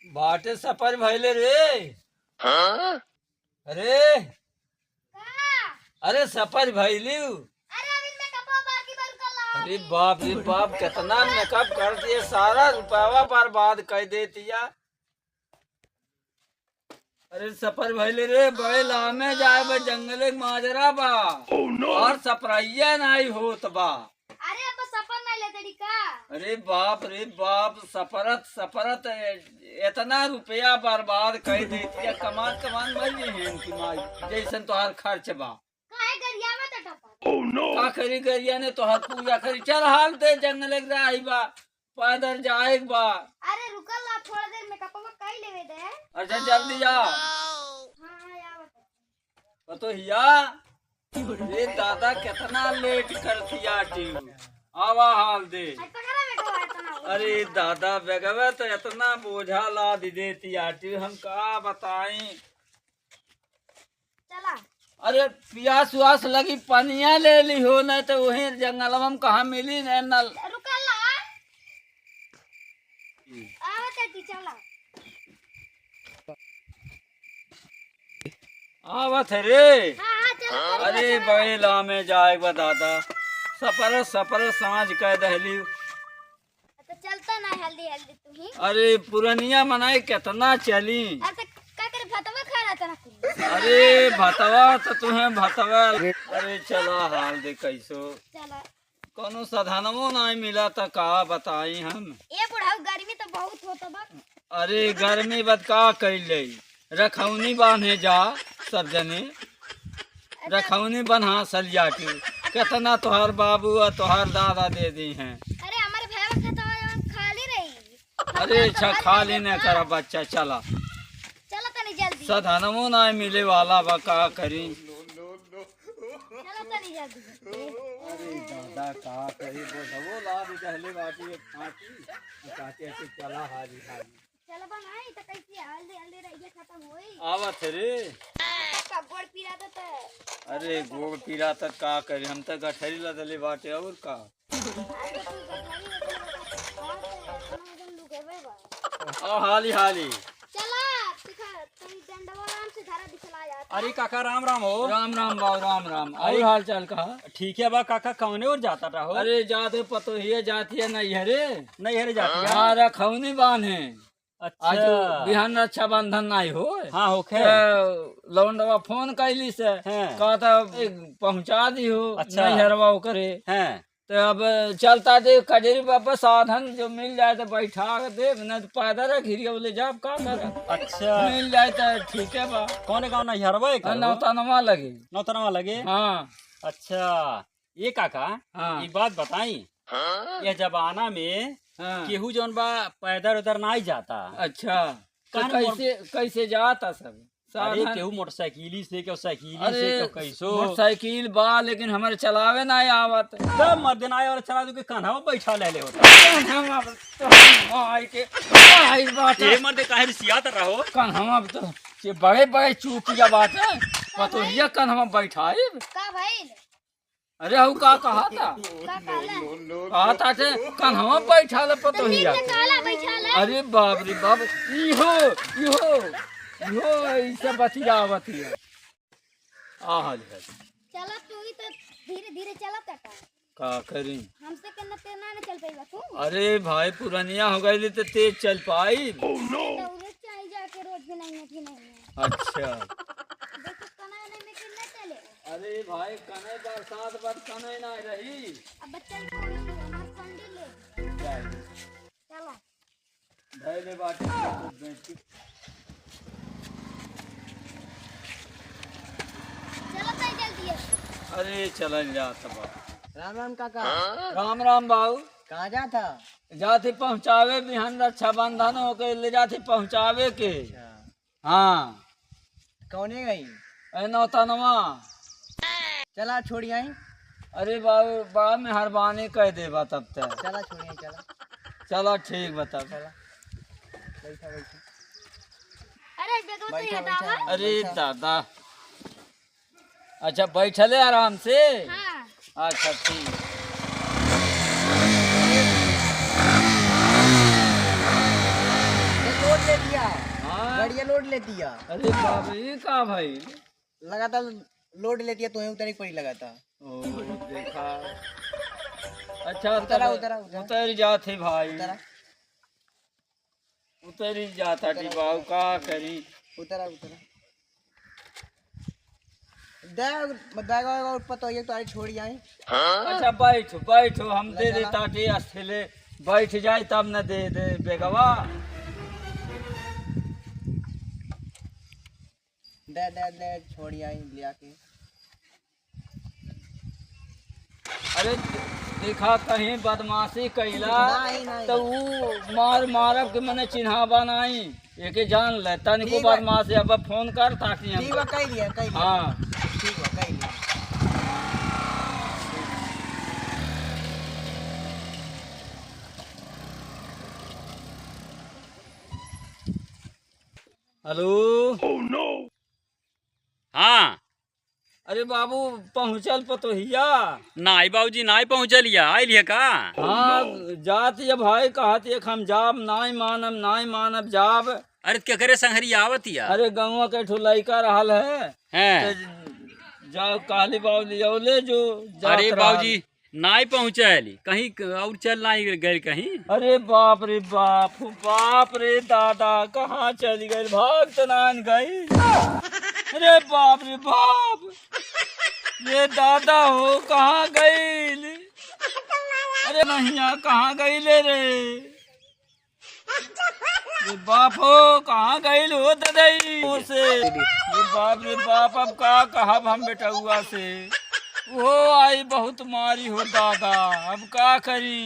बाटे सफर भइले रे। अरे अरे सफर भइली। अरे बाप रे बाप, कितना मेकअप कर दिए, सारा रुपया बर्बाद कर देतिया। अरे सफर भइले रे, बड़े लामे जाए बा, जंगले माजरा बा। और सफराइया नहीं होत बा। अरे अब सफर नहीं लेते का। अरे बाप रे बाप, सफरत सफरत इतना रुपया बर्बाद कर देती है। कमान कमान मरी है इनकी माई, जैसन तोहार खर्च बा। काहे गरिया में तो टपा। का करी गरिया ने तोहार पूजा करी। चल हाल दे, जंगल जाई बा, पैदल जाए बा। अरे रुकल ला, थोड़ा देर मेकअप में कई लेवे दे। अच्छा जल्दी जा। हां यार तो हिया ये दादा कितना लेट कर दिया टीम। आवा हाल दे। पकड़ा मेकअप आता ना। अरे दादा बेगवे तो इतना बोझा ला दी देती आटी, हम का बताई। चला अरे प्यास व्यास लगी, पनिया ले ली हो, नहीं तो वही जंगल में कहा मिली न नल। रुकल ला, आवत है चला। आवत है रे। हां चला। अरे बैला में जाए बा दादा, सफर सफर सांझ कह दहली। तो चलता ना हल्दी हल्दी तू ही। अरे पुरनिया मनाई कितना चली। अरे का करे भतवा खा रहा था ना। अरे भतवा तो तुम्हें भतवा। अरे चला हाल दे कैसो। चला कोनो साधनमो नहीं मिला तो का बताई हम। ये बुढ़ाऊ गर्मी तो बहुत होता बा। अरे गर्मी बद का कैले, रखौनी बांधे जा सब जने, रखौनी बन्हा सलियाटी। कितना तोहार बाबू और तोहार दादा दे दी हैं। अरे हमारे भैया का तो खाली रही। अरे अच्छा खाली न करा बच्चा, चला चलो तनी जल्दी। साधनमो नहीं मिले वाला बा, का करी। चलो तनी जल्दी। अरे दादा का करी, वो ला भी दहले बाटी काटी ऐसे चला हाली हाली। चलो बनाई तो कैसे हल्दी हल्दी रही खत्म होई। आवत रे। का गोड़ पीरा तो। अरे गोड़ पीरा तक का करी, हम तक गठरी लदले बाटे और का। आओ हाली हाली। चला दिखा तनी डंडवा आराम से धारा दिखला जाता। अरे काका राम राम हो। राम राम बाबू राम राम। और हाल चाल का। ठीक है बा काका, कौने और जाता रहो। अरे जाते पतो ही जाती है नहीं हरे। नहीं हरे जाती है। हाँ रखौनी बांधे। आज अच्छा बिहान रक्षा बंधन नहीं हो। हाँ होखे। लौंडवा फोन कैली से हैं। कहता पहुंचा दी हो। अच्छा। नहीं हरवा करे हैं। तो अब चलता दे कजरी बाबा, साधन जो मिल जाए तो बैठा दे, नहीं तो पैदल घिरिया बोले जाब का कर। अच्छा मिल जाए तो ठीक है बा। कौन गाँव नहीं हरवा नौतनवा लगे। नौतनवा लगे। हाँ अच्छा ये काका, हाँ। एक बात बताई। यह जमाना में हाँ। केहू जौन बा पैदल उधर नहीं जाता। अच्छा तो कान कैसे कैसे जाता सब अरे साधन? केहू मोटरसाइकिली से, केहू साइकिली अरे से, केहू कैसो। मोटरसाइकिल बा, लेकिन हमारे चलावे नहीं आवत। सब मर्दन आए और चला दू के कान्हा में बैठा ले होता। ये मर्द काहे सियात रहो। कन हम तो ये बड़े बड़े चूतिया बात है, पतोहिया कन हम बैठाए। का भाई अरे हऊ का कहा था, का काला कहा था थे कन हम बैठा ले पतोहिया के। काला बैठा ले। अरे बाप रे बाप, इहो इहो इहो ऐसे बतिया आ हाल है। चला तू ही तो धीरे धीरे चला टका। का करी। हमसे केना तेना न चल पाइबा तू। अरे भाई पुरानिया हो गई तो तेज चल पाई। तो उधर चाहिए जाके रोज भी नहीं थी नहीं। अच्छा देखो कनाने में कितना चले। अरे भाई कने बरसात बद कने ना रही। अब बच्चा को हमारा संडे ले। चला धैले बाटे चलो तो जल्दी है। अरे चल जा तब। राम राम काका। राम राम बाबू। कहाँ जा था? जाते पहुँचावे बिहान रक्षा बंधन हो के ले जाते पहुँचावे के। हाँ कौने गई? नौतनवा। चला छोड़ी आई। अरे बाबू बड़ा मेहरबानी कह देबा तब तक। चला छोड़ी आई चला। चलो ठीक बता। चला बैठा बैठा। अरे बेगम तो बैठा हटावा। बैठा। अरे दादा अच्छा बैठले आराम से। हाँ अच्छा ठीक। रोड ले दिया, हाँ गाड़िया लोड लेती है, अरे बाप रे, ये का भाई? लगातार लोड लेती है, तुम्हें उतरी पड़ी लगातार। ओ देखा, अच्छा उतरा, तब उतरा, उतरा। उतर जाते भाई, उतरा उतर ही जाता टिपाऊ, का करी। उतरा उतरा बैग ऊपर तो ये तो आई छोड़ आई। अच्छा बैठो बैठो, हम दे दे ताटी अस्थले बैठ जाए तब न दे दे बेगवा। दे छोड़ आई लिया के। अरे देखा कहीं बदमाशी कैला नहीं, नहीं। तो वो मारब के मैंने चिन्हावा नहीं, एके जान ले तनिको ठीक है। बदमाशी। अब फोन कर ताकि ठीक हम है, कह लिया, कह लिया। हाँ ठीक है, कह लिया। हेलो। हाँ अरे बाबू पहुँचल पतोहिया? नाई बाबूजी नाई पहुँचलिया, आइलिया का? हाँ जात ये भाई कहत एक हम जाब, नाई मानब जाब। अरे क्या करे संहरी आवतिया? अरे गौवा के ठो लइका रहल है हैं? तो जाओ काली बाबू लियो ले जो जात अरे रहल। बाबूजी नाई पहुँचली, कहीं और चल नहीं गए कहीं? अरे बाप रे बाप, बाप रे दादा, कहाँ चली गई, भाग तो नान गई। अरे बाप रे बाप, ये दादा हो कहाँ गई? अरे नैया कहाँ गई ले रे? ये बाप हो कहाँ गई हो ददई से? ये बाप रे बाप, अब का कहब हम बेटुआ से? वो आई बहुत मारी हो दादा, अब का करी?